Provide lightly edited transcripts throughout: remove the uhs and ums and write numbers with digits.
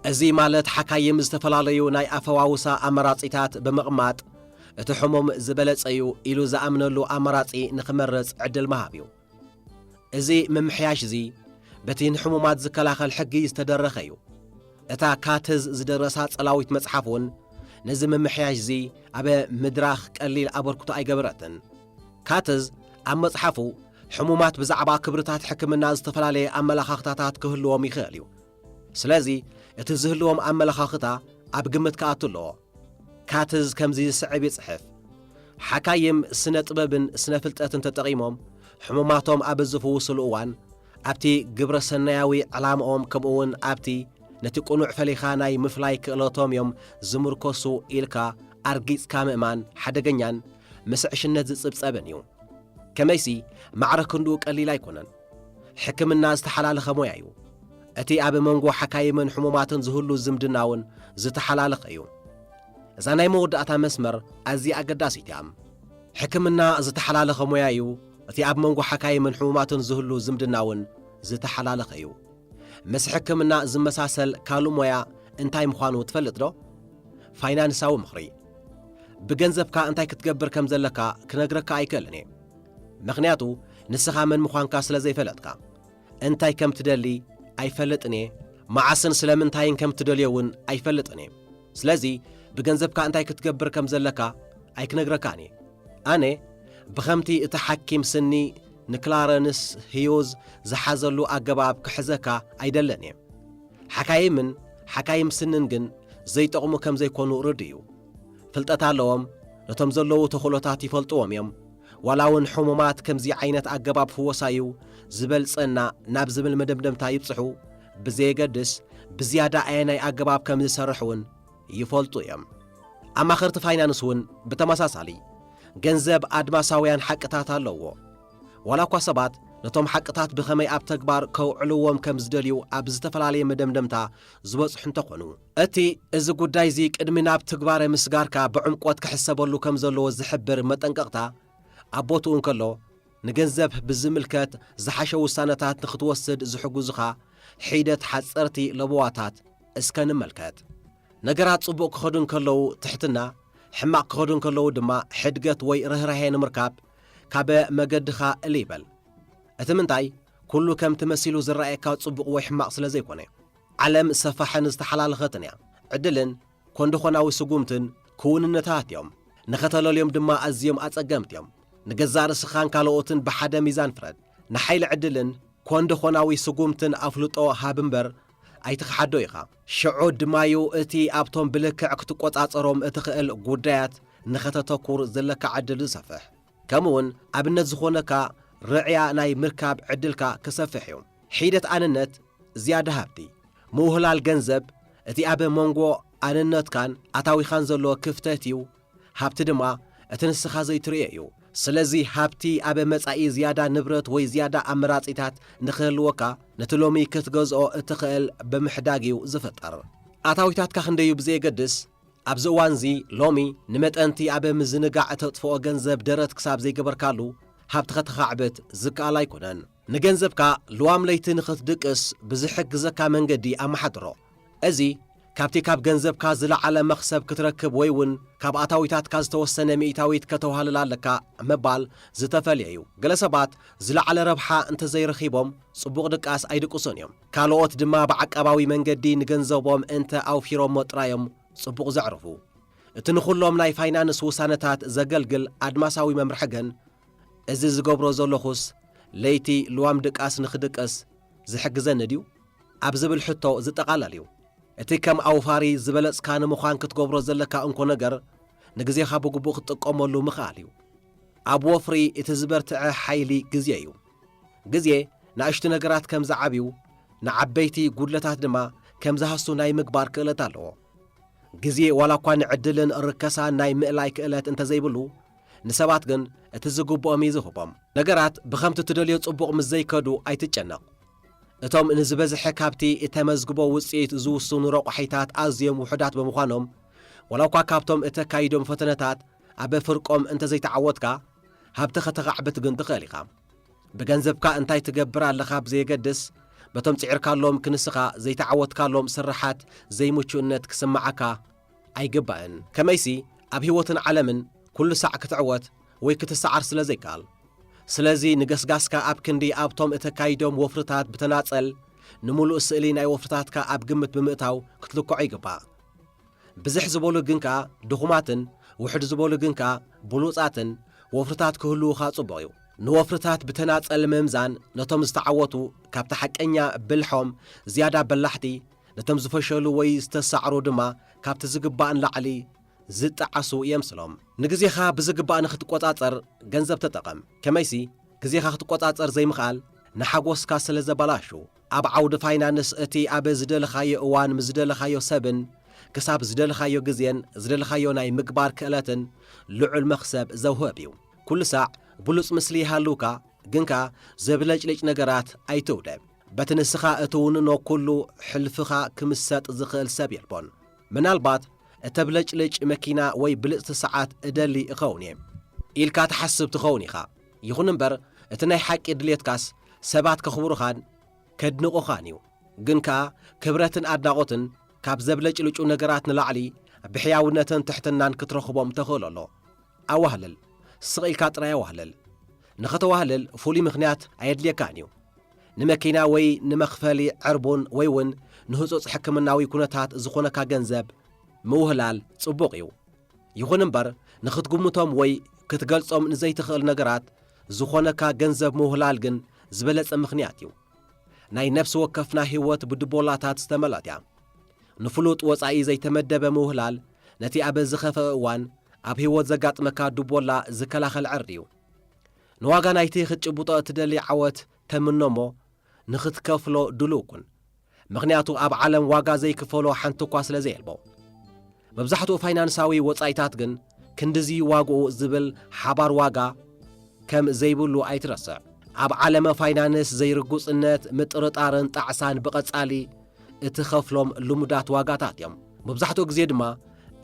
أزي مالت حكايم استفلاليو ناي أفواوسا أمراطيتات بمقمات اتحمم زبلت أيو إلو زأمنلو أمراطي نخمرز عدل مهابيو أزي ممحياش زي بتين حمومات زكلاخ الحقي يستدرخيو اتا كاتز زدرسات صلاويت مصحفون نزي ممحياش زي أبا مدراخ قليل أبركتو أي قبرتن كاتز أم مصحفو حمومات بزعبا كبرتات حكمنا استفلالي أملاخاختاتات كهلوهم يخاليو سلازي اتزهلوهم أملاخاختا أب قمت كاتلو كاتز كمزي صعب يصحف حكايم سنة طببن سنة فلتاتن تتقيمهم حموماتهم أبزفو وصلوان أبتي قبر سناوي علامهم كمون أبتي نتقنوع فليخاناي مفلاي كالوتوم يوم زمركوسو إلكا أرقيس كامئمان حدقنيان مسعش النزل صبصابنيو كميسي معركندو قليل يكونن حكم الناس تحلال خمويايو أتي أب منغو حكايمن حموماتن زهلو زمدناون زتحلال خيو زاناي مودعتا مسمر أزي أقداسيتيام حكمنا زتحلال خمويايو أتي أب منغو حكايمن حموماتن زهلو زمدناون زتحلال خيو مس حكمنا زمساسل كالو مويا انتاي مخوانو تفلت دو فاينانساو مخري بجنزبكا انتاي كتقبر كم زلكا كنقركا أيكلني مخنياتو نسخا من مخوانكا سلازي فلتكا انتاي كم تدلي أي فلتني معسن سلامنتاين كم تدليون أي فلتني سلازي بجنزبكا انتاي كتقبر كم زلكا أي كنقركاني أنا بخمتي اتحكم سني نكلارنس هيوز زحازلو أقباب كحزكا أيدلني حكايم سننجن زي تقومو كم زي كونو رديو فلتتا لهم نتمزلو تخلطاتي فلطوهم يم ولاون حمومات كم زي عينت أقباب فوسايو زبل صنا ناب زبل مدمدم تايبصحو بزي قدس بزيادة عيني أقباب كم زي سرحون يفلطو يم أما خرط فاينانسون بتماساسالي جنزب أدماساويان حقتاتا لوو ولا كوسبات نتوم حقتات بخمي أب تكبار كوعلوهم كم زدليو أب زتفلالي مدمدمتا زبصح انتقنو أتي إذا قداي زيك إدمنا بتكبار مسقاركا بعمقوات كحسابولو كم زلو زحبر متنققتا أبوتو انكلو نجنزب بالزملكات زحشو وسانتات نختوسد زحقو زخا حيدت حصرتي لبواتات اسكان ملكات نقرات صبوك خدن كلو تحتنا حماق خدن كلو دما حدقت وي رهرهين مركاب كابا مقدخا الليبل أتمنتاي كله كم تمثيلو زرائكا صبوك وي حماق سلازي كوني علم سفحن استحلال خطنيا عدلن كوندخوناوي سقومتن كون النتات يوم نختلو اليوم دما أزيوم أتقمت يوم نجزار سخان كالوتن بحدا ميزان فرد نحيل عدلن كوندخوناوي سقومتن أفلطو هابنبر أيتخحدو يخا شعود مايو اتي أبتون بلكع كتقوط أصروم اتخيل قدايات نختتكور زلك عدل سفح كمون أبنت زخونكا رعيا ناي مركاب عدلكا كسفح يوم حيدت آننت زيادة هابتي موهلال جنزب اتي أب مونغو آننت كان أتاوي خانزلو كفتاتيو هابت دما اتنسخا زي تريئيو سلازي هابتي أب مصعي زيادة نبرت وي زيادة أمراطيتات نخلوكا نتلومي كتغزو اتخيل بمحداقيو زفتر أتاويتات كخنديو بزي قدس أبزوانزي لومي نمت أنتي أب مزنقع تطفو جنزب درت كساب زي قبركالو هابت خطخعبت زكا لايكونن نجنزبكا لوام ليتن خطدقس بزحق زكا منقدي أما حدرو أزي كابتي كاب جنزب كازلا على مخسب كتركب ويون كاب أتاويتات كاز توسنة ميتاويت كتوهال لالكا مبال زتفاليو جلسبات زلا على ربحة انت زي رخيبهم صبوغ دقاس ايدك أصونيوم كالوات دما بعك أباوي منقدي نجنزبهم انت أو فيروم مطرايم صبوغ زعرفو اتنخلهم لاي فاينانس وسانتات زقلقل أدماساوي ممرحقن ازيز قبرو زولوخوس ليتي لوام دقاس نخدقاس زحق زنديو أبزب الحطو زتقالاليو اتي كم أوفاري زبلت كان مخان كتقبرو زلكا انكو نقر نقزي خابو قبو خطقومولو مخاليو أبو وفري اتزبرتع حيلي قزيو قزي ناشت نقرات كم زعبيو نعبيتي قدلتات دما كم زهستو ناي مقبار كالتالو قزي ولا كوان عدلن الركسا ناي مقلاي كالات انت زيبلو نسبات جن اتزقبو أميزهوبام نقرات بخمت تدليو تصبق مزي كدو اي تتجنق اتوم نزبز حكابتي اتمزقبو وصيت زوسون روق حيتات ازيم وحدات بمخانهم ولو كابتم اتكايدهم فتنتات أبا فرقهم انت زي تعودكا هابتخ تغعبت جن تخاليقا بجنزبك أنتي تجبر على خاب زي جدس بتم تعير كلهم كنسخة زي تعود كلهم سرحات زي متشونت كسمعك أي جبان كميسي أبي وطن علمن كل ساعة كتعوت ويكتسعر سلازي قال سلازي نقصقاسك أب كندي أب توم إتكايدوم وفرتات بتناصل نمولو السئلين أي وفرتاتك أب قمت بمئتاو كتلوكو عيقبا بزح زبولو جنكا دخوماتن وحد زبولو جنكا بلوطاتن وفرتات كهلو خاصبايو نوفرتات بتناصل ممزان نتم استعوتو كابت حقنيا بالحوم زيادة بلحتي نتم زفشلو وي استسعرو دما كابت زقبان لعلي زتعسو يمسلهم نغزيخا بزقبان نختقوطاطر ገንዘብ ተጠቀም ከመይሲ ግዜኻ ክትቆጣጸር ዘይምኻል ንሓጎስካ ስለ ዘበላሹ ኣብ ዓውዲ ፋይናንስ እቲ ኣብ ዝደለኻዮ እዋን ምዝደለኻዮ ሰብን ክሳብ ዝደለኻዮ ግዜን ዝደለኻዮ ናይ ምግባር ክእለትን ልዑል መኽሰብ ዘውህብ እዩ ኩሉ ሳዕ ብሉጽ ምስሊ ሃሉካ ግንካ ዘብለጭልጭ ነገራት ኣይትውደብ በትንስኻ እትውንኖ ኩሉ ሕልፍኻ ክምሰጥ ዝኽእል ሰብ የልቦን ምናልባት እተብለጭልጭ መኪና ወይ ብልጽቲ ሰዓት እደሊ እኸውን እየ ኢልካ ትሓስብ ትኸውን ኢኻ ይኹን እምበር እቲ ናይ ሓቂ ድሌትካስ ሰባት ከኽብሩኻን ከድንቑኻን እዩ ግንካ ክብረትን ኣድናቖትን ካብ ዘብለጭልጩ ነገራት ንላዕሊ ብሕያውነትን ትሕትናን ክትረኽቦም ተኽእል ኣሎ ኣዋህልል ስቕ ኢልካ ጥራይ ኣዋህልል ንኽተዋህልል ፍሉይ ምኽንያት ኣየድልየካን እዩ ንመኪና ወይ ንመኽፈሊ ዕርቡን ወይ እውን ንህፁፅ ሕክምናዊ ኩነታት ዝኾነካ ገንዘብ ምውህላል ጽቡቕ እዩ ይኹን እምበር ንኽትግምቶም ወይ ክትገልጾም ንዘይትኽእል ነገራት ዝኾነካ ገንዘብ ምውህላል ግን ዝበለጸ ምኽንያት እዩ ናይ ነፍሲ ወከፍና ህይወት ብድቦላታት ዝተመልአት እያ ንፍሉጥ ወጻኢ ዘይተመደበ ምውህላል ነቲ ኣብ ዝኸፈ እዋን ኣብ ህይወት ዘጋጥመካ ድቦላ ዝከላኸል ዕርዲ እዩ ንዋጋ ናይቲ ክትጭብጦ እትደሊ ዓወት ተምኖሞ ንኽትከፍሎ ድሉኩን ምኽንያቱ ኣብ ዓለም ዋጋ ዘይክፈሎ ሓንቲ እኳ ስለ ዘየልቦ መብዛሕትኡ ፋይናንሳዊ ወጻኢታት ግን ክንድዚ ዋግኡ ዝብል ሓባር ዋጋ ከም ዘይብሉ ኣይትረስዕ ኣብ ዓለመ ፋይናንስ ዘይርጉጽነት ምጥርጣርን ጣዕሳን ብቐጻሊ እትኸፍሎም ልሙዳት ዋጋታት እዮም መብዛሕትኡ ግዜ ድማ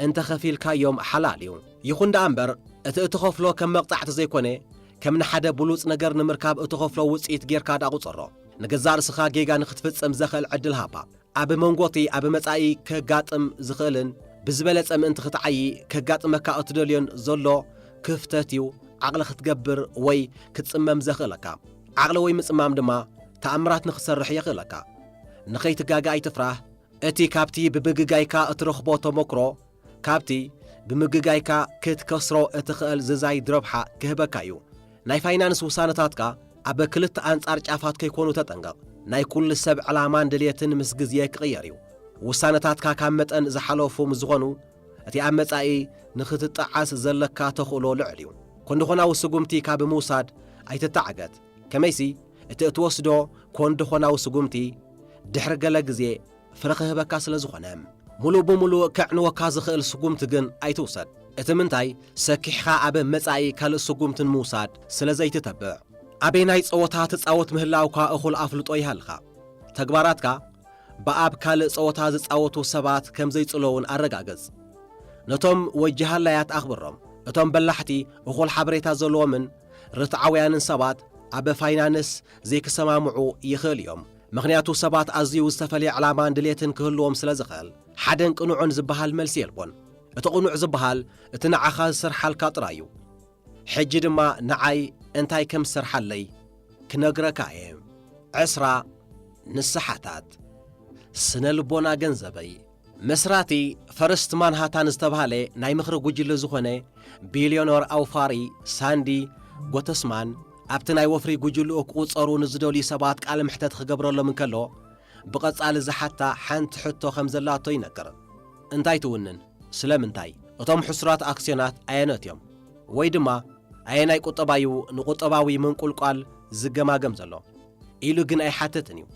እንተኸፊልካዮም ሓላል እዩ ይኹን ደኣ እምበር እቲ እትኸፍሎ ከም መቕጻዕቲ ዘይኮነ ከም ንሓደ ብሉጽ ነገር ንምርካብ እትኸፍሎ ውጽኢት ጌርካ ዳቁጽሮ ንገዛእ ርእስኻ ጌጋ ንኽትፍጽም ዘኽእል ዕድል ሃባ ኣብ መንጎቲ ኣብ መጻኢ ከጋጥም ዝኽእልን ብዝበለጸ ምእንቲ ክትዓዪ ከጋጥመካ እትደልዮን ዘሎ ክፍተት እዩ ዓቕሊ ክትገብር ወይ ክትጽመም ዘኽእለካ ዓቕሊ ወይ ምጽማም ድማ ተኣምራት ንኽሰርሕ የኽእለካ ንኸይትጋጋይ ትፍራህ እቲ ካብቲ ብምግጋይካ እትረኽቦ ተመክሮ ካብቲ ብምግጋይካ ክትከስሮ እትኽእል ዝዛይድ ረብሓ ክህበካ እዩ ናይ ፋይናንስ ውሳነታትካ ኣብ ክልተ ኣንጻር ጫፋት ከይኮኑ ተጠንቀቕ ናይ ኩሉ ሰብ ዕላማን ድልየትን ምስ ግዜ ክቕየር እዩ ውሳነታትካ ካብ መጠን ዝሓለፉ ምዝኾኑ እቲ ኣብ መጻኢ ንኽትጠዓስ ዘለካ ተኽእሎ ልዕል እዩ ኮንድኾናዊ ስጉምቲ ካብ ምውሳድ ኣይትተዓገት ከመይሲ እቲ እትወስዶ ኮንድኾናዊ ስጉምቲ ድሕሪ ገለ ግዜ ፍረ ክህበካ ስለ ዝኾነ ሙሉእ ብምሉእ ክዕንወካ ዝኽእል ስጉምቲ ግን ኣይትውሰድ እቲ ምንታይ ሰኪሕኻ ኣብ መጻኢ ካልእ ስጉምትን ምውሳድ ስለ ዘይትተብዕ ኣበይ ናይ ጸወታ ትጻወት ምህላውካ እኹል ኣፍልጦ ይሃልኻ ተግባራትካ በኣብ ካልእ ጸወታ ዝጻወቱ ሰባት ከም ዘይጽለውን ኣረጋገጽ ነቶም ወጅሃላያት ኣኽብሮም እቶም በላሕቲ እኹል ሓበሬታ ዘለዎምን ርትዓውያንን ሰባት ኣብ ፋይናንስ ዘይክሰማምዑ ይኽእል እዮም ምኽንያቱ ሰባት ኣዝዩ ዝተፈልየ ዕላማን ድሌትን ክህልዎም ስለ ዝኽእል ሓደን ቅኑዕን ዝበሃል መልሲ የልቦን እቲ ቅኑዕ ዝበሃል እቲ ንዓኻ ዝሰርሓልካ ጥራይ እዩ ሕጂ ድማ ንዓይ እንታይ ከም ዝሰርሓለይ ክነግረካ እየ 10 ንስሓታት ስነ ልቦና ገንዘበይ መስራቲ ፈርስት ማንሃታን ዝተባሃለ ናይ ምኽሪ ጉጅለ ዝኾነ ቢልዮነር ኣውፋሪ ሳንዲ ጎተስማን ኣብቲ ናይ ወፍሪ ጉጅልኡ ክቁፀሩ ንዝደልዩ ሰባት ቃል ምሕተት ክገብረሎም እንከሎ ብቐጻሊ ዝሓታ ሓንቲ ሕቶ ከም ዘላቶ ይነግር እንታይ ትውንን ስለምንታይ እቶም ሕሱራት ኣክስዮናት ኣየነት እዮም ወይ ድማ ኣየናይ ቁጠባዩ ንቁጠባዊ ምንቁልቋል ዝገማገም ዘሎ ኢሉ ግን ኣይሓትትን እዩ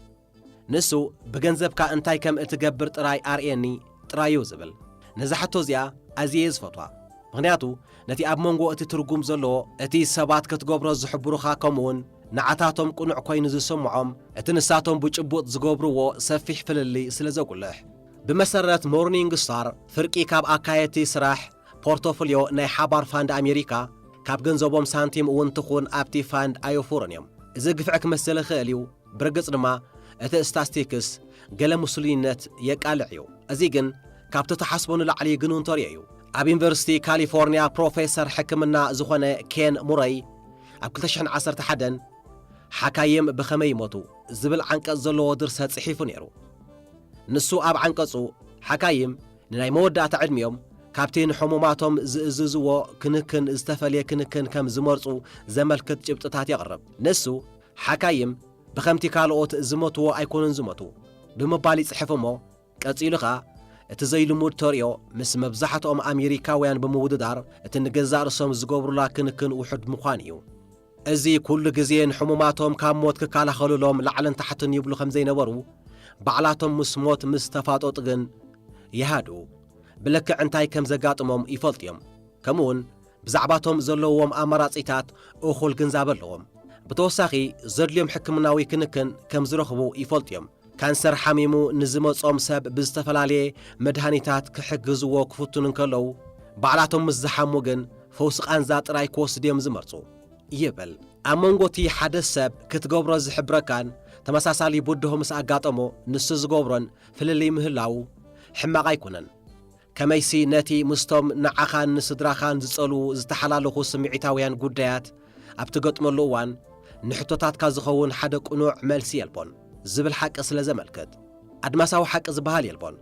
ንሱ ብገንዘብካ እንታይ ከም እትገብር ጥራይ ኣርኤኒ ጥራዩ ዝብል ነዛ ሕቶ እዚኣ ኣዝየ ዝፈትዋ ምኽንያቱ ነቲ ኣብ መንጎ እቲ ትርጉም ዘለዎ እቲ ሰባት ክትገብሮ ዝሕብሩኻ ከምኡውን ንዓታቶም ቅኑዕ ኮይኑ ዝስምዖም እቲ ንሳቶም ብጭቡጥ ዝገብርዎ ሰፊሕ ፍልሊ ስለ ዘጉልሕ ብመሰረት ሞርኒንግ ስታር ፍርቂ ካብ ኣካየቲ ስራሕ ፖርቶፎልዮ ናይ ሓባር ፋንድ ኣሜሪካ ካብ ገንዘቦም ሳንቲም እውን ትኹን ኣብቲ ፋንድ ኣየፉርን እዮም إذا قفعك مسألة خاليو برقص لما أتستاستيكس قال مسلينات يقالعيو أزيقن كابتو تحسبون العلي قنون طريعيو أب يونيفرسيتي كاليفورنيا بروفيسور حكمنا زخونة كين موراي أب كلتشحن عصرت حدن حكايم بخمي موتو زبل عنك الزلو درسها صحيفو نيرو نسو أب عنكسو حكايم نناي مودات عدميوم كابتين حموماتهم زززو كنكن استفاليه كنكن كم زمرصو زملكت جبطታት يقرب نسو حكايم بخمتي كالوت زموتو ايكونن زموتو بمبالي صحفمو قصيلخا اتزيلمود توريو مس مبزحتهم امريكاويان بموددار اتنجزار سوم زغبرلا كنكن وحد مخانيو ازي كل غزين حموماتهم كاموت ككالخلولهم لعلن تحتن يبلو خمزي نبرو بعلاتهم مسموت مستفاطو طغن يهادو بلك عنتاي كم زقاطمهم يفلطيهم كمون بزعباتهم زلوهم امراصيتات اخول جنزابلهم بتوساخي زدليهم حكمناوي كنكن كم زرخبو يفلطيهم كانسر حميمو نزمصوم سب بزتفلاليه مدهانيتات كحجزو كفتون كلو بعلاتهم مزحمو جن فوسق انزا طراي كوسديم زمرصو يبل امونغوتي حدث سب كتغبر زحبركان تمساسالي بودهم ساقاطمو نس زغبرن فللي مهلاو حماق يكونن كميسي ناتي مستم نعخان نسدراخان زصلو زتحلالو سمعيتاويان غدايات ابتغطملو وان نحتوتات كازخون حدا قنوع ملسي يلبون زبل حق سلا زملكت ادماساو حق زبال يلبون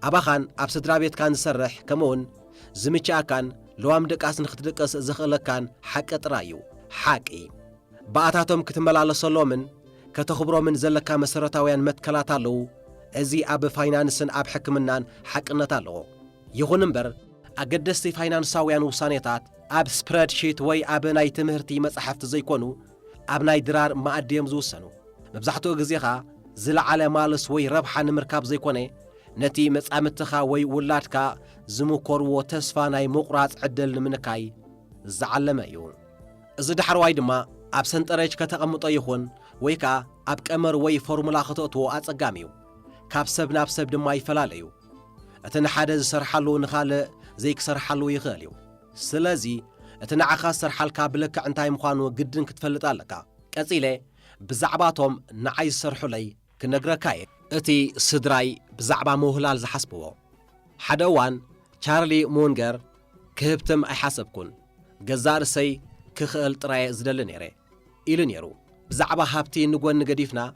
اباخان اب سدرا بيت كان سرح كمون زمچا كان لوام دقاس نختدقس زخلكان حق طرايو حقي بااتاتهم كتملالسلو من كتخبرو من زلكا مسرتاويان متكلاتالو ازي اب فاينانسن اب حكمنان حقنتالو يخون امبر اقدستي فاينانساويان وسانيتات اب سبريد شيت وي اب ناي تمهرتي مصحفت زيكونو اب ناي درار ماديم زوسنو مبزحتو غزيخا زلعله مالس وي ربحا نمركاب زيكوني نتي مصامتخا وي ولادكا زمكورو تسفا ناي مقراص عدل منكاي زعلمه يون از دحرواي دما اب سنطرج كتقمطو يخون ويكا اب قمر وي فورمولا خطوتو اصقاميو كاب سب ناب سب دما يفلاليو اتن حدا زسرحلو نخاله زي كسرحلو يخاليو سلازي اتن عخا سرحلكا بلك انتاي مخانو قدن كتفلطالكا قصيله بزعباتهم نعاي سرحو لي كنغركاي اتي سدراي بزعبا مهلال زحسبو حدوان تشارلي مونغر كهبتم اي حسبكن جزار سي كخل طراي زدل نيري إلى نيرو بزعبا هابتي نغون نغديفنا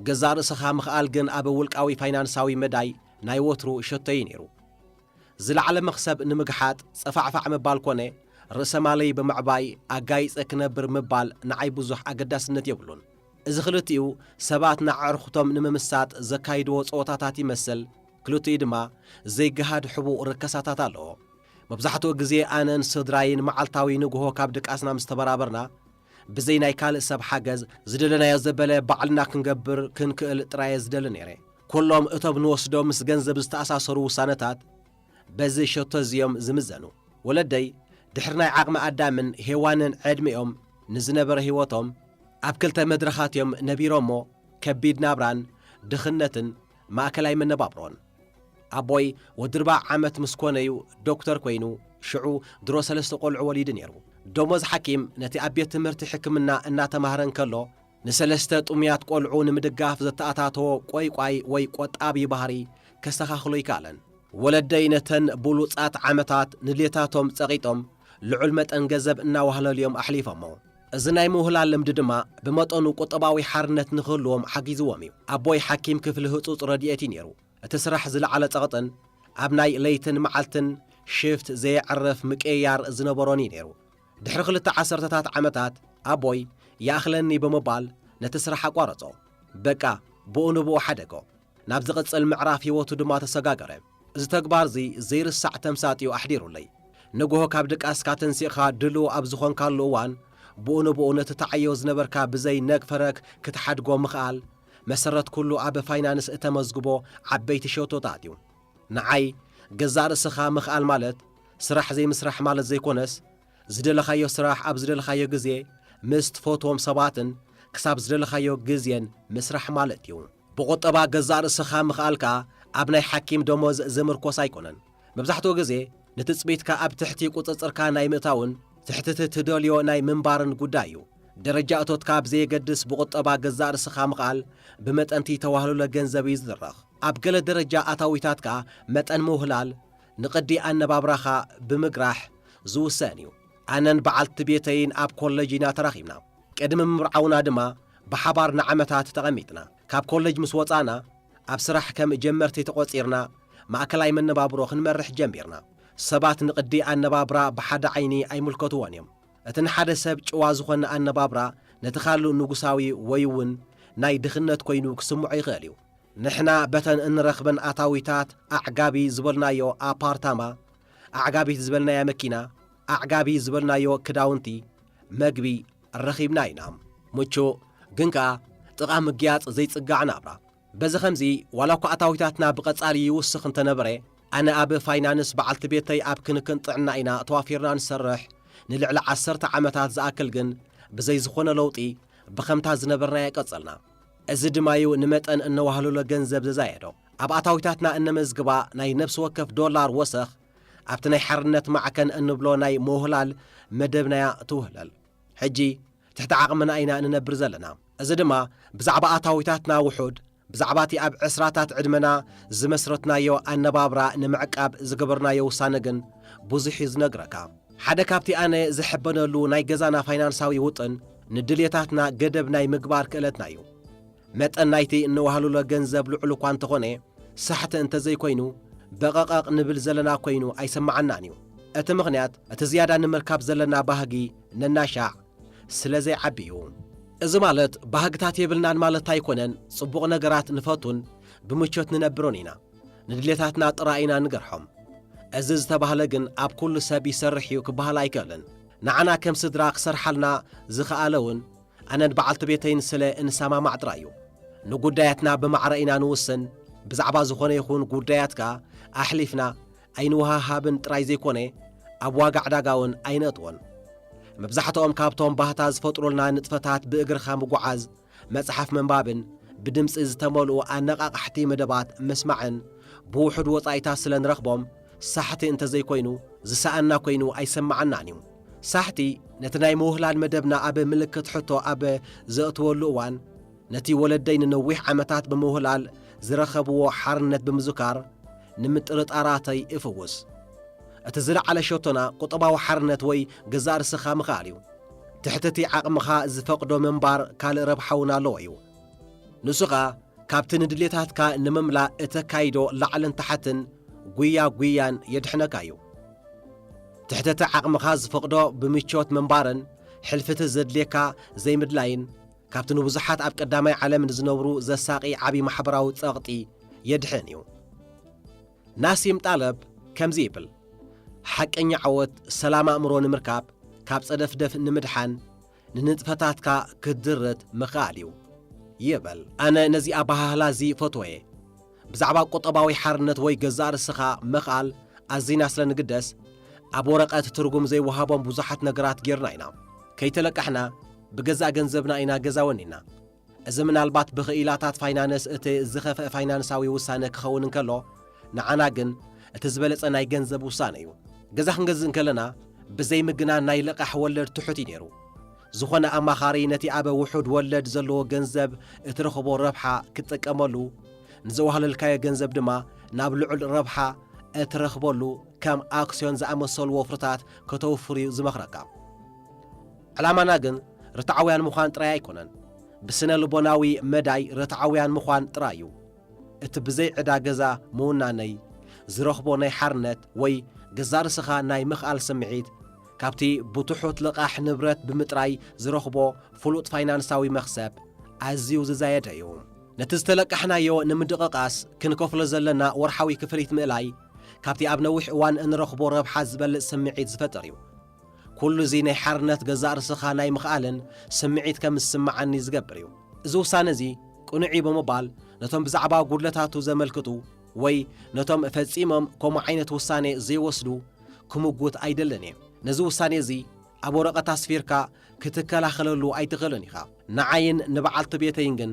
جزار سخا مخال جن اب ولقاوي فاينانساوي مداي ناي وترو شتي نيرو زلعله مخسب نمغحات صفعفع مبالكونه رسمالي بمعباي اغايص كنبر مبال نعي بزح اقداسنت يبلون از خلتيو سبات نعرختم نممسات زكايدو صوتاتات يمسل كلوتي دما زي جهاد حبو ركساتات الله مبزحتو غزي انن سدراين معلتاوي نغو كاب دقاسنا مستبرابرنا بزي ناي كال سب حجز زدلنا يزبله بعلنا كنغبر كنكل طراي زدل نيري كلهم اتب نوسدو مس ገንዘብ ዝተኣሳሰሩ ሳነታት በዚ ሸቶ ዝዮም ዝምዘኑ ወለደይ ድሕርናይ ዓቕሚ ኣዳምን ሄዋንን ዕድሚኦም ንዝነበረ ህይወቶም ኣብ ክልተ መድረኻትዮም ነቢሮሞ ከቢድ ናብራን ድኽነትን ማእከላይ መነባብሮን ኣቦይ ወድርባ ዓመት ምስኮነዩ ዶክተር ኮይኑ ሽዑ ድሮ ሰለስተ ቆልዑ ወሊድ ነይሩ ደሞዝ ሓኪም ነቲ ኣብየት ትምህርቲ ሕክምና እናተማህረን ከሎ نسلسته طميات قلعون مدقاف زتأتاتو قوي وي قطابي بحري كستخاخلو يكالن ولدينتن بلوصات عمتات نليتاتهم صقيتهم لعلمت انجذب انا وهلا اليوم احليفمو ازناي مهلال لمددما بمطونو قطباوي حرنت نخلوم حقيزوامي ابوي حكيم كفل هصوص رادياتي نيرو اتسرح زلعله صقطن ابناي ليتن معلتن شيفت زي عرف مقيار زنبروني نيرو دحر خلت 10 عمتات ابوي ياخلني بمبال نتسرح قارصو بقى بونبو حدقو نابز قصل معراف هيوتو دما تسغاغره از تغبار زي رسع تمساتيو احديرو لي نغو كاب دقاس كاتنسيخا دلو ابزخون كالو وان بونبو نتتعيو زنبركا بزي نغفرك كتحدقو مخال مسرت كله اب فاينانس اتمزغبو عبيت شوتو تاتيو نعاي جزار سخا مخال مالت سرح زي مسرح مالت زي كونس زدلخايو سراح ابزدلخايو غزي مست فوتوم سباتن كساب زدلخايو غزيان مسرح مالتيو بقطبا جزار سخا مخالكا ابناي حكيم دموز زمركو سايكونن مبزحتو غزي نتصبيتكا اب تحتي قصصركا ناي متاون تحتت تدوليو ناي منبارن غدايو ደረጃ እቶትካ ብዘየገድስ ብቁጠባ ገዛእ ርስኻ ምቓል ብመጠንቲ ተዋህሉለ ገንዘብ እዩ ዝድረኽ። ኣብ ገለ ደረጃ ኣታዊታትካ መጠን ምውህላል ንቕዲ ኣነባብራኻ ብምግራሕ ዝውሰን እዩ። ኣነን በዓልቲ ቤተይን ኣብ ኮሌጅ ኢና ተራኺብና። ቅድሚ ምምርዓውና ድማ ብሓባር ንዓመታት ተቐሚጥና። ካብ ኮሌጅ ምስ ወፃና ኣብ ስራሕ ከም ጀመርቲ ተቖፂርና ማእከላይ መነባብሮ ክንመርሕ ጀሚርና። ሰባት ንቕዲ ኣነባብራ ብሓደ ዓይኒ ኣይምልከትዎን እዮም። እቲ ንሓደ ሰብ ጭዋ ዝኾነ ኣነባብራ ነቲ ካልእ ንጉሳዊ ወይ እውን ናይ ድኽነት ኮይኑ ክስምዖ ይኽእል እዩ። ንሕና በተን እንረኽበን ኣታዊታት ኣዕጋቢ ዝበልናዮ ኣፓርታማ፣ ኣዕጋቢት ዝበልናዮ መኪና፣ ኣዕጋቢ ዝበልናዮ ክዳውንቲ፣ መግቢ ረኺብና ኢና። ምቹእ ግን ከኣ ጥቓ ምግያጽ ዘይጽጋዕ ናብራ። በዚ ኸምዚ ዋላ እኳ ኣታዊታትና ብቐጻሊ ይውስኽ እንተነበረ ኣነ ኣብ ፋይናንስ በዓልቲ ቤተይ ኣብ ክንክን ጥዕና ኢና ተዋፊርና ንሰርሕ ንልዕሊ 10 ዓመታት ዝኣክል ግን ብዘይ ዝኾነ ለውጢ ብኸምታ ዝነበርና ይቀጸልና። እዚ ድማዩ ንመጠን እነዋህሉሎ ገንዘብ ዘዛየዶ ኣብ ኣታዊታትና እነመዝግባ ናይ ነፍሲ ወከፍ ዶላር ወሰኽ ኣብቲ ናይ ሓርነት ማዕከን እንብሎ ናይ ምውህላል መደብናያ ትውህለል። ሕጂ ትሕቲ ዓቕምና ኢና እንነብር ዘለና። እዚ ድማ ብዛዕባ ኣታዊታትና ውሑድ ብዛዕባ እቲ ኣብ 20ታት ዕድመና ዝመስረትናዮ ኣነባብራ ንምዕቃብ ዝገበርናዮ ውሳነ ግን ብዙሕ እዩ ዝነግረካ። ሓደ ካብቲ ኣነ ዝሕበነሉ ናይ ገዛና ፋይናንሳዊ ውጥን ንድልየታትና ገደብ ናይ ምግባር ክእለትና እዩ። መጠን ናይቲ እንዋህሉሎ ገንዘብ ልዑል እኳ እንተኾነ ሳሕቲ እንተዘይኮይኑ በቐቐቕ ንብል ዘለና ኮይኑ ኣይሰማዓናን እዩ። እቲ ምኽንያት እቲ ዝያዳ ንምርካብ ዘለና ባህጊ ነናሻዕ ስለ ዘይዓቢ እዩ። እዚ ማለት ባህግታት የብልናን ማለት ኣይኮነን። ጽቡቕ ነገራት ንፈቱን ብምቾት ንነብሮን ኢና፣ ንድልየታትና ጥራይ ኢና ንገርሖም። እዚ ዝተባህለ ግን ኣብ ኩሉ ሰብ ይሰርሕ እዩ ክበሃል ኣይክእልን። ንዓና ከም ስድራ ክሰርሓልና ዝኸኣለውን ኣነን በዓልቲ ቤተይን ስለ እንሰማማዕ ጥራይ እዩ። ንጉዳያትና ብማዕረ ኢና ንውስን። ብዛዕባ ዝኾነ ይኹን ጉዳያትካ ኣሕሊፍና ኣይንውሃሃብን ጥራይ ዘይኮነ ኣብ ዋጋ ዕዳጋውን ኣይነጥዎን። መብዛሕትኦም ካብቶም ባህታ ዝፈጥሩልና ንጥፈታት ብእግርኻ ምጓዓዝ፣ መጽሓፍ ምንባብን ብድምፂ ዝተመልኡ ኣነቓቓሕቲ መደባት መስማዕን ብውሑድ ወጻኢታት ስለ ንረኽቦም ሳሕቲ እንተዘይኮይኑ ዝሰኣና ኮይኑ ኣይሰማዓናን እዩ። ሳሕቲ ነቲ ናይ ምውህላል መደብና ኣብ ምልክት ሕቶ ኣብ ዘእትወሉ እዋን ነቲ ወለደይ ንነዊሕ ዓመታት ብምውህላል ዝረኸብዎ ሓርነት ብምዝካር ንምጥርጣራተይ እፍውስ። እቲ ዝለዓለ ሸቶና ቁጠባዊ ሓርነት ወይ ገዛእ ርስኻ ምኻል እዩ። ትሕቲ ዓቕምኻ ዝፈቕዶ ምንባር ካልእ ረብሓውን ኣለዎ እዩ። ንሱኻ ካብቲ ንድልየታትካ ንምምላእ እተካይዶ ላዕልን ታሕትን ጉያን የድሕነካ እዩ። ትሕቲ ዓቕምኻ ዝፈቕዶ ብምቾት ምንባርን ሕልፍቲ ዘድልየካ ዘይምድላይን ካብቲ ንብዙሓት ኣብ ቀዳማይ ዓለም ንዝነብሩ ዘሳቒ ዓብዪ ማሕበራዊ ጸቕጢ የድሕን እዩ። ናሲም ጣለብ ከምዚ ይብል፣ ሓቀኛ ዓወት ሰላም ኣእምሮ ንምርካብ ካብ ጸደፍደፍ ንምድሓን ንንጥፈታትካ ክድርት ምኽኣል እዩ ይብል። ኣነ ነዚ ኣባህላ እዚ ፈትወየ። ብዛዕባ ቁጠባዊ ሓርነት ወይ ገዛእ ርስኻ ምኽኣል ኣዝና ስለ ንግደስ ኣብ ወረቐት ትርጉም ዘይወሃቦም ብዙሓት ነገራት ጌርና ኢና። ከይተለቃሕና ብገዛእ ገንዘብና ኢና ገዛወኒና። እዚ ምናልባት ብኽኢላታት ፋይናንስ እቲ ዝኸፍአ ፋይናንሳዊ ውሳነ ክኸውን እንከሎ፣ ንዓና ግን እቲ ዝበለጸ ናይ ገንዘብ ውሳነ እዩ። ገዛ ክንገዝእ እንከለና ብዘይ ምግናን ናይ ልቓሕ ወለድ ትሑት እዩ ነይሩ። ዝኾነ ኣማኻሪ ነቲ ኣብ ውሑድ ወለድ ዘለዎ ገንዘብ እትረኽቦ ረብሓ ክትጥቀመሉ፣ ንዘዋህለልካዮ ገንዘብ ድማ ናብ ልዑል ረብሓ እትረኽበሉ ከም ኣክስዮን ዝኣመሰሉ ወፍርታት ከተወፍር እዩ ዝመኽረካ። ዕላማና ግን ርትዓውያን ምዃን ጥራይ ኣይኮነን። ብስነ ልቦናዊ መዳይ ርትዓውያን ምዃን ጥራይ እዩ። እቲ ብዘይ ዕዳ ገዛ ምውናነይ ዝረኽቦ ናይ ሓርነት ወይ ገዛእ ርስኻ ናይ ምኽኣል ስምዒት ካብቲ ብትሑት ልቓሕ ንብረት ብምጥራይ ዝረኽቦ ፍሉጥ ፋይናንሳዊ መኽሰብ ኣዝዩ ዝዛየደ እዩ። ነቲ ዝተለቃሕናዮ ንምድቕቓስ ክንከፍሎ ዘለና ወርሓዊ ክፍሊት ምእላይ ካብቲ ኣብ ነዊሕ እዋን እንረኽቦ ረብሓ ዝበልፅ ስምዒት ዝፈጥር እዩ። ኩሉ እዚ ናይ ሓርነት ገዛእ ርስኻ ናይ ምኽኣልን ስምዒት ከም ዝስማዓኒ ዝገብር እዩ። እዚ ውሳነ እዚ ቅኑዒ ብምባል ነቶም ብዛዕባ ጉድለታቱ ዘመልክቱ ወይ ነቶም ፈጺሞም ከምኡ ዓይነት ውሳነ ዘይወስዱ ክምጉት ኣይደለን እየ። ነዚ ውሳነ እዚ ኣብ ወረቐት ኣስፊርካ ክትከላኸለሉ ኣይትኽእልን ኢኻ። ንዓይን ንበዓልቲ ቤተይን ግን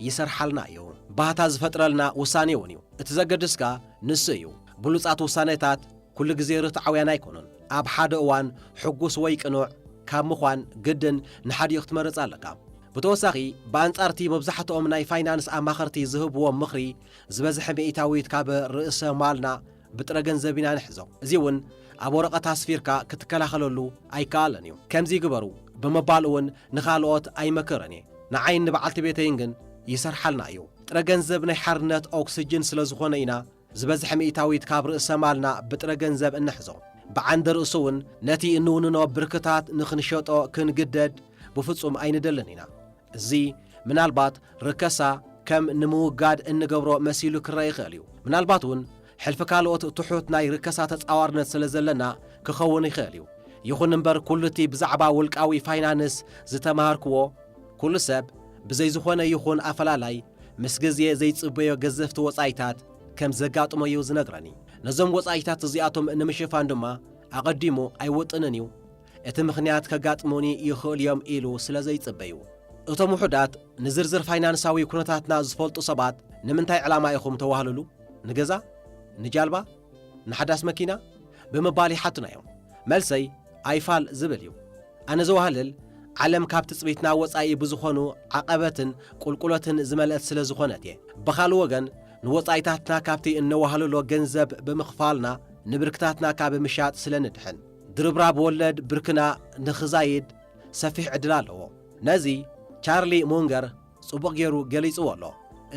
ይሰርሓልና እዩ። ባህታ ዝፈጥረልና ውሳነ እውን እዩ። እቲ ዘገድስካ ንሱ እዩ። ብሉጻት ውሳነታት ኩሉ ግዜ ርትዓውያን ኣይኮኑን። ኣብ ሓደ እዋን ሕጉስ ወይ ቅኑዕ ካብ ምዃን ግድን ንሓዲኡ ክትመርጽ ኣለካ ብተወሳኺ በኣንጻርቲ መብዛሕትኦም ናይ ፋይናንስ ኣማኸርቲ ዝህብዎም ምኽሪ ዝበዝሐ ሚእታዊት ካብ ርእሰ ማልና ብጥረ ገንዘብ ኢና ንሕዞ እዚ እውን ኣብ ወረቐት ኣስፊርካ ክትከላኸለሉ ኣይከኣለን እዩ ከምዚ ግበሩ ብምባል እውን ንኻልኦት ኣይመክረን እየ ንዓይን ንበዓልቲ ቤተይን ግን ይሰርሓልና እዩ ጥረ ገንዘብ ናይ ሓርነት ኦክስጅን ስለ ዝኾነ ኢና ዝበዝሐ ሚእታዊት ካብ ርእሰ ማልና ብጥረ ገንዘብ እንሕዞ ብዓንዲ ርእሱ እውን ነቲ እንውንኖ ብርክታት ንኽንሸጦ ክንግደድ ብፍጹም ኣይንደልን ኢና እዚ ምናልባት ርከሳ ከም ንምውጋድ እንገብሮ መሲሉ ክረአ ይኽእል እዩ ምናልባት እውን ሕልፊ ካልኦት ትሑት ናይ ርከሳ ተጻዋርነት ስለ ዘለና ክኸውን ይኽእል እዩ ይኹን እምበር ኩሉ እቲ ብዛዕባ ውልቃዊ ፋይናንስ ዝተምሃርክዎ ኩሉ ሰብ ብዘይ ዝኾነ ይኹን ኣፈላላይ ምስ ግዜ ዘይጽበዮ ገዘፍቲ ወጻኢታት ከም ዘጋጥሞ እዩ ዝነግረኒ ነዞም ወጻኢታት እዚኣቶም ንምሽፋን ድማ ኣቐዲሙ ኣይወጥንን እዩ እቲ ምኽንያት ከጋጥሙኒ ይኽእል እዮም ኢሉ ስለ ዘይጽበዩ እቶም ውሑዳት ንዝርዝር ፋይናንሳዊ ኩነታትና ዝፈልጡ ሰባት ንምንታይ ዕላማ ኢኹም ተዋህልሉ ንገዛ ንጃልባ ንሓዳስ መኪና ብምባል ይሓቱና እዮም መልሰይ ኣይፋል ዝብል እዩ ኣነ ዘዋህልል ዓለም ካብ ትጽቢትና ወጻኢ ብዝኾኑ ዓቐበትን ቁልቁለትን ዝመልአት ስለ ዝኾነት እየ ብኻልእ ወገን ንወጻኢታትና ካብቲ እነዋህልሎ ገንዘብ ብምኽፋልና ንብርክታትና ካብ ምሻጥ ስለ ንድሕን ድርብራብ ወለድ ብርክና ንኽዛይድ ሰፊሕ ዕድል ኣለዎ ነዚ ቻርሊ ሙንገር ጽቡቕ ገይሩ ገሊጽዎ ኣሎ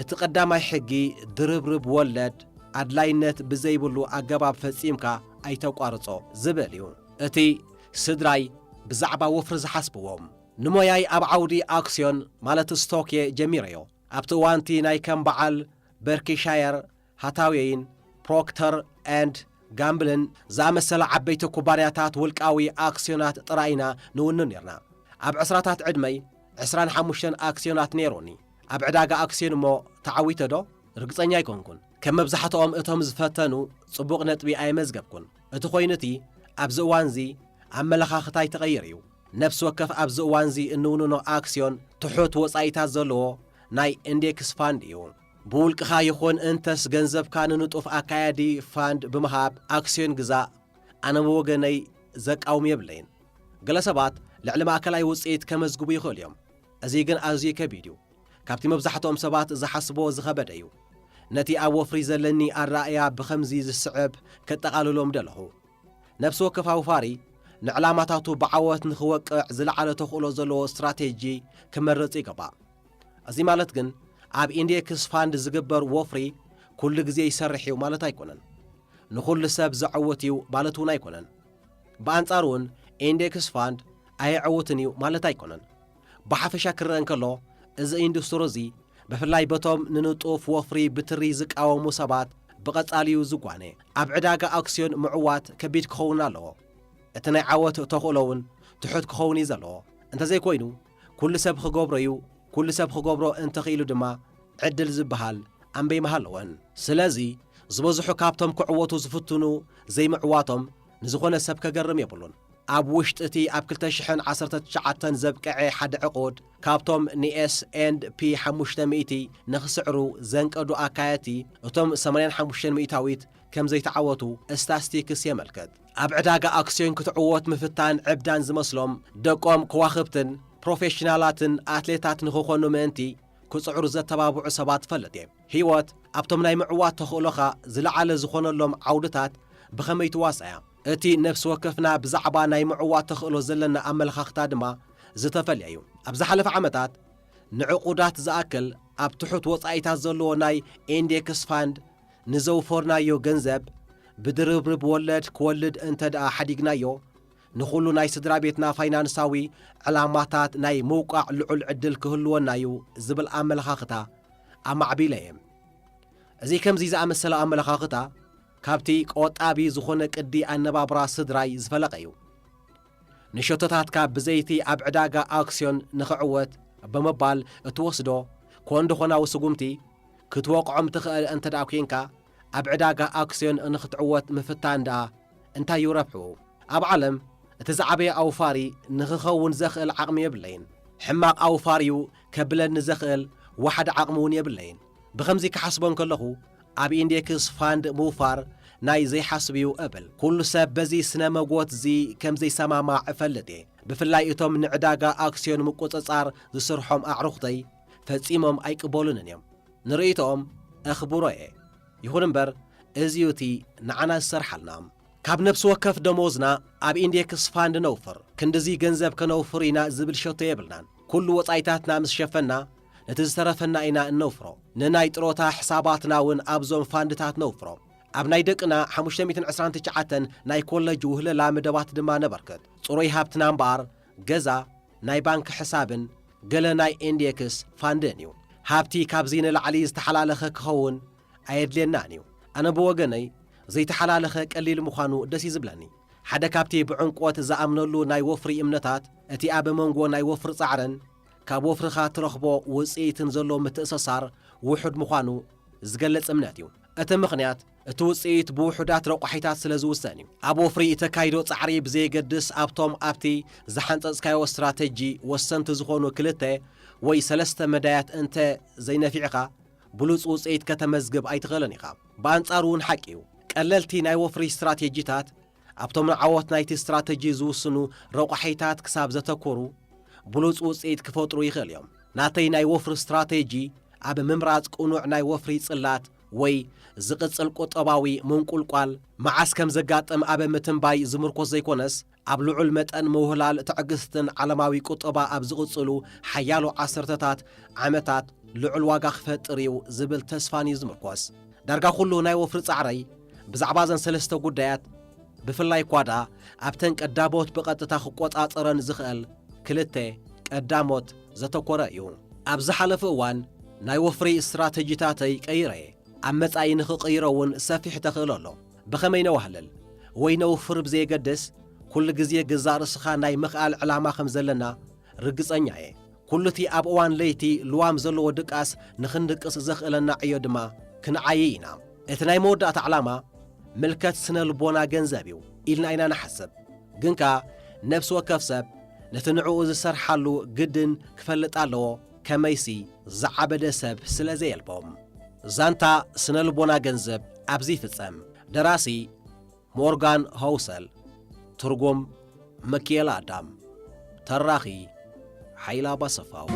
እቲ ቀዳማይ ሕጊ ድርብርብ ወለድ ኣድላይነት ብዘይብሉ ኣገባብ ፈጺምካ ኣይተቋርጾ ዝብል እዩ እቲ ስድራይ ብዛዕባ ወፍሪ ዝሓስብዎም ንሞያይ ኣብ ዓውዲ ኣክስዮን ማለት ስቶክ ጀሚረዮ ኣብቲ እዋንቲ ናይ ከም በዓል በርኪሻየር ሃታዌይን ፕሮክተር ኤንድ ጋምብልን ዝኣመሰለ ዓበይቲ ኩባንያታት ውልቃዊ ኣክስዮናት ጥራይና ንውንን ነርና ኣብ ዕስራታት ዕድመይ 25 ኣክስዮናት ነይሮኒ ኣብ ዕዳጋ ኣክስዮን እሞ ተዓዊተ ዶ ርግጸኛ ኣይኮንኩን ከም መብዛሕትኦም እቶም ዝፈተኑ ጽቡቕ ነጥቢ ኣይመዝገብኩን እቲ ኾይኑቲ ኣብዚ እዋንዚ ኣመለኻኽታይ ተቐይር እዩ ነፍሲ ወከፍ ኣብዚ እዋንዚ እንውንኖ ኣክስዮን ትሑት ወጻኢታት ዘለዎ ናይ ኢንዴክስ ፋንድ እዩ ብውልቅኻ ይኹን እንተስ ገንዘብካ ንንጡፍ ኣካያዲ ፋንድ ብምሃብ ኣክስዮን ግዛእ ኣነ ብወገነይ ዘቃውም የብለይን ገለ ሰባት ልዕሊ ማእከላይ ውፅኢት ከመዝግቡ ይኽእል እዮም እዚ ግን ኣዝዩ ከቢድ እዩ ካብቲ መብዛሕትኦም ሰባት ዝሓስቦ ዝኸበደ እዩ ነቲ ኣብ ወፍሪ ዘለኒ ኣረኣያ ብኸምዚ ዝስዕብ ከጠቓልሎም ደለኹ ነፍሲ ወከፍ ኣውፋሪ ንዕላማታቱ ብዓወት ንኽወቅዕ ዝለዓለ ተኽእሎ ዘለዎ ስትራቴጂ ክመርጽ ይግባእ እዚ ማለት ግን ኣብ ኢንዴክስ ፋንድ ዝግበር ወፍሪ ኩሉ ግዜ ይሰርሕ እዩ ማለት ኣይኮነን ንኹሉ ሰብ ዝዕውት እዩ ማለት እውን ኣይኮነን ብኣንጻሩ እውን ኢንዴክስ ፋንድ ኣይዕውትን እዩ ማለት ኣይኮነን ብሓፈሻ ክርአ እንከሎ እዚ ኢንዱስትሪ እዚ ብፍላይ በቶም ንንጡፍ ወፍሪ ብትሪ ዝቃወሙ ሰባት ብቐጻልዩ ዝጓነ ኣብ ዕዳጋ ኣክስዮን ምዕዋት ከቢድ ክኸውን ኣለዎ እቲ ናይ ዓወት ተኽእሎ እውን ትሑት ክኸውን እዩ ዘለዎ እንተዘይኮይኑ ኩሉ ሰብ ክገብሮ እዩ ኩሉ ሰብ ክገብሮ እንተኽኢሉ ድማ ዕድል ዝበሃል ኣንበይመሃ ኣለወን ስለዚ ዝበዝሑ ካብቶም ክዕወቱ ዝፍትኑ ዘይምዕዋቶም ንዝኾነ ሰብ ከገርም የብሉን ኣብ ውሽጢ እቲ ኣብ 2019 ዘብቅዐ ሓደ ዕቑድ ካብቶም ንኤስ&ፒ 500 ንኽስዕሩ ዘንቀዱ ኣካየቲ እቶም 85 ሚእታዊት ከም ዘይተዓወቱ ስታስቲክስ የመልከት ኣብ ዕዳጋ ኣክስዮን ክትዕወት ምፍታን ዕብዳን ዝመስሎም ደቆም ከዋኽብትን ፕሮፌሽናላትን ኣትሌታት ንኽኾኑ ምእንቲ ክጽዕሩ ዘተባብዑ ሰባት ፈልጥ እየ ህይወት ኣብቶም ናይ ምዕዋት ተኽእሎኻ ዝለዓለ ዝኾነሎም ዓውድታት ብኸመይ ትዋስያ እቲ ነፍሲ ወከፍና ብዛዕባ ናይ ምዕዋት ተኽእሎ ዘለና ኣመለኻኽታ ድማ ዝተፈልየ እዩ ኣብ ዝሓለፈ ዓመታት ንዕቑዳት ዝኣክል ኣብ ትሑት ወጻኢታት ዘለዎ ናይ ኢንዴክስ ፋንድ ንዘውፈርናዮ ገንዘብ ብድርብርብ ወለድ ክወልድ እንተ ደኣ ሓዲግናዮ ንኹሉ ናይ ስድራ ቤትና ፋይናንሳዊ ዕላማታት ናይ ምውቃዕ ልዑል ዕድል ክህልወና እዩ ዝብል ኣመለኻኽታ ኣማዕቢለ እየ እዚ ከምዚ ዝኣመሰለ ኣመለኻኽታ ካብቲ ቆጣቢ ዝኾነ ቅዲ ኣነባብራ ስድራይ ዝፈለቐ እዩ ንሸቶታትካ ብዘይቲ ኣብ ዕዳጋ ኣክስዮን ንኽዕወት ብምባል እትወስዶ ኮንዶ ኾናዊ ስጉምቲ ክትወቕዖም ትኽእል እንተ ደኣ ኮንካ ኣብ ዕዳጋ ኣክስዮን ንኽትዕወት ምፍታን ደኣ እንታይ እዩ ረብሑ ኣብ ዓለም እቲ ዝዓበየ ኣውፋሪ ንኽኸውን ዘኽእል ዓቕሚ የብለይን ሕማቕ ኣውፋርዩ ከብለኒ ዘኽእል ዋሓደ ዓቕሚ እውን የብለይን ብኸምዚ ክሓስቦን ከለኹ ኣብ ኢንዴክስ ፋንድ ምውፋር ናይ ዘይሓስብ እዩ እብል ኩሉ ሰብ በዚ ስነ መጎት እዚ ከም ዘይሰማማዕ እፈልጥ እየ ብፍላይ እቶም ንዕዳጋ ኣክስዮን ምቁፅጻር ዝስርሖም ኣዕሩኽተይ ፈጺሞም ኣይቅበሉንን እዮም ንርእይቶኦም ኣኽብሮ እየ ይኹን እምበር እዚዩ እቲ ንዓና ዝሰርሓልና ካብ ነፍሲ ወከፍ ደሞዝና ኣብ ኢንዴክስ ፋንድ ነውፍር ክንድዚ ገንዘብ ከነውፍር ኢና ዝብል ሸቶ የብልናን ኩሉ ወጻኢታትና ምስ ሸፈና ነቲ ዝተረፈና ኢና እነውፍሮ ንናይ ጥሮታ ሕሳባትና እውን ኣብዞም ፋንድታት ነውፍሮ ኣብ ናይ ደቅና 529 ናይ ኮለጅ ውህለላ መደባት ድማ ነበርክት ጽሩይ ሃብትና እምበኣር ገዛ ናይ ባንኪ ሕሳብን ገለ ናይ ኢንዴክስ ፋንድን እዩ ሃብቲ ካብዚ ንላዕሊ ዝተሓላለኸ ክኸውን ኣየድልየናን እዩ ኣነ ብወገነይ ዘይተሓላለኸ ቀሊል ምዃኑ ደስ ይዝብለኒ ሓደ ካብቲ ብዕንቆት ዝኣምነሉ ናይ ወፍሪ እምነታት እቲ ኣብ መንጎ ናይ ወፍሪ ጻዕርን ካብ ወፍርኻ ትረኽቦ ውፅኢትን ዘሎ ምትእስሳር ውሑድ ምዃኑ ዝገለጽ እምነት እዩ እቲ ምኽንያት እቲ ውፅኢት ብውሑዳት ረቑሒታት ስለ ዝውሰን እዩ ኣብ ወፍሪ እተካይዶ ጻዕሪ ብዘየገድስ ኣብቶም ኣብቲ ዝሓንጸጽካዮ ስትራቴጂ ወሰንቲ ዝኾኑ 2 ወይ 3 መዳያት እንተ ዘይነፊዕኻ ብሉፅ ውፅኢት ከተመዝግብ ኣይትኽእልን ኢኻ ብኣንጻሩ እውን ሓቂ እዩ ቀለልቲ ናይ ወፍሪ ስትራቴጂታት ኣብቶም ንዓወት ናይቲ ስትራቴጂ ዝውስኑ ረቑሒታት ክሳብ ዘተኮሩ ብሉፅ ውፅኢት ክፈጥሩ ይኽእል እዮም ናተይ ናይ ወፍሪ ስትራቴጂ ኣብ ምምራጽ ቁኑዕ ናይ ወፍሪ ጽላት ወይ ዝቕጽል ቁጠባዊ ምንቁልቋል መዓስ ከም ዘጋጥም ኣብ ምትንባይ ዝምርኮስ ዘይኮነስ ኣብ ልዑል መጠን ምውህላል ትዕግስትን ዓለማዊ ቁጠባ ኣብ ዝቕጽሉ ሓያሎ ዓሰርተታት ዓመታት ልዑል ዋጋ ክፈጥር እዩ ዝብል ተስፋን እዩ ዝምርኮስ ዳርጋ ኩሉ ናይ ወፍሪ ጻዕረይ ብዛዕባ ዘን 3 ጉዳያት ብፍላይ ኳዳ ኣብተን ቀዳሞት ብቐጥታ ክቆጻጸረን ዝኽእል 2 ቀዳሞት ዘተኮረ እዩ ኣብ ዝሓለፈ እዋን ናይ ወፍሪ ስትራቴጂታተይ ቀይረ ኣብ መጻኢ ንኽቕይሮ እውን ሰፊሕ ተኽእል ኣሎ ብኸመይ ነዋህልል ወይ ነውፍር ብዘየገድስ ኩሉ ግዜ ግዛእ ርስኻ ናይ ምኽኣል ዕላማ ከም ዘለና ርግጸኛ እየ ኩሉ እቲ ኣብ እዋን ለይቲ ልዋም ዘለዎ ድቃስ ንኽንድቅስ ዘኽእለና ዕዮ ድማ ክንዓይ ኢና እቲ ናይ መወዳእታ ዕላማ ምልከት ስነ ልቦና ገንዘብ እዩ ኢልና ኢና ንሓስብ ግንካ ነፍሲ ወከፍ ሰብ ነቲ ንዕኡ ዝሰርሓሉ ግድን ክፈልጥ ኣለዎ ከመይሲ ዝዓበደ ሰብ ስለ ዘየልቦም ዛንታ ስነ ልቦና ገንዘብ ኣብዚ ፍጸም ደራሲ ሞርጋን ሃውሰል ትርጉም መኪኤል ኣዳም ተራኺ ሓይላ ባሰፋው